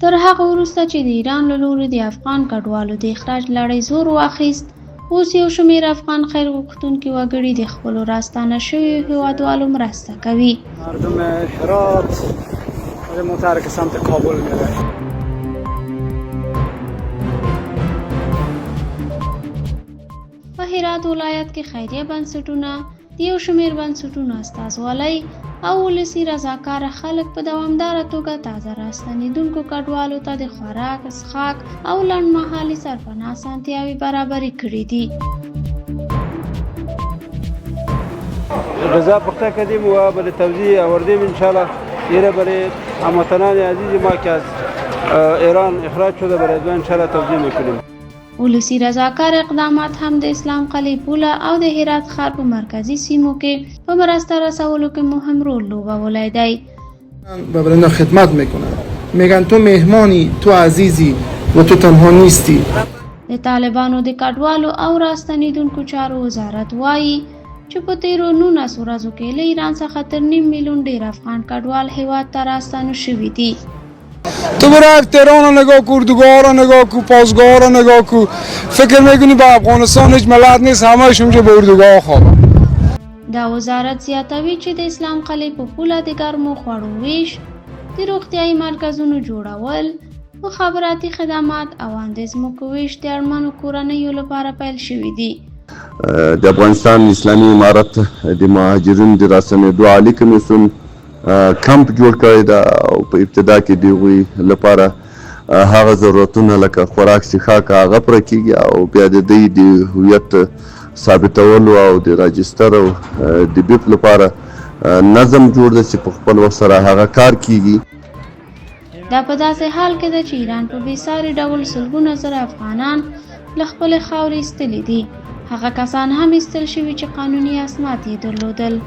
تر هغه وروسته چې د ایران له لوري د افغان کډوالو د اخراج لړۍ زور واخیست، اوس یو شمېر افغان خیر غوښتونکي وګړي د خپلو راستانه شویو هېوادوالو مرسته کوي. مردم هرات موتر که سمت کابل میره. په هرات ولایت کې خیریه بنسټونه د یو شمېر بنسټونو استازولۍ او ولسي رضاکاره خلک په دوامداره توګه تازه راستنېدونکو کډوالو ته د خوراک، څښاک او لنډمهالې سرپناه اسانتیاوې برابرې کړې دي. غذا پخته کردیم و برای توزیع آوردیم انشالله. یه برای هموطنان عزیز ما که از ایران اخراج شده برای دو انشالله توزیع میکنیم. ولسي رضاکاره اقدامات هم د اسلام قلعه پوله او د هرات ښار په مرکزي سیمو کې په مرسته رسولو کې مهم رول لوبولی دی. برای اینا خدمت میکنن، میگن تو مهمانی، تو عزیزی و تو تنها نیستی. د طالبانو د کډوالو او راستنېدونکو چارو وزارت وایي چې په تیرو 19 ورځو کې له ایران څخه تر 5 میلیون ډیر افغان کډوال هېواد ته راستانه شوي دي. تو برو تهران رو نگاه کو، اردوگاه رو نگاه کو، پاسگاه رو نگاه کو، فکر میکنی با افغانستان هیچ ملت نیست، همهشون که به اردوگاه خوابن. دا وزارت زیاتوي چې د اسلام قلعه په پوله د ګرمو خوړو ویش، د روغتیایي مرکزونو جوړول، مخابراتي خدمات او اندیز ځمکو ویش د اړمنو کورنیو لپاره پیل شوي دي. د افغانستان اسلامي امارت د مهاجرینو د راستنېدو عالي کمیسیون کمپ جوړ کړی ده او په ابتدا کې د هغوی لپاره هغه ضرورتونه لکه خوراک، څښاک هغه پوره کېږي او بیا د دوی د هویت ثابتولو او د راجستر او د بیپ لپاره نظم جوړ دی چې په خپل وخت سره هغه کار کېږي. دا په داسې حال کې ده چې ایران په بېساري ډول سلګونه زره افغانان له خپلې خاورې ایستلي دي. هغه کسان هم ایستل شوي چې قانوني اسناد یې درلودل.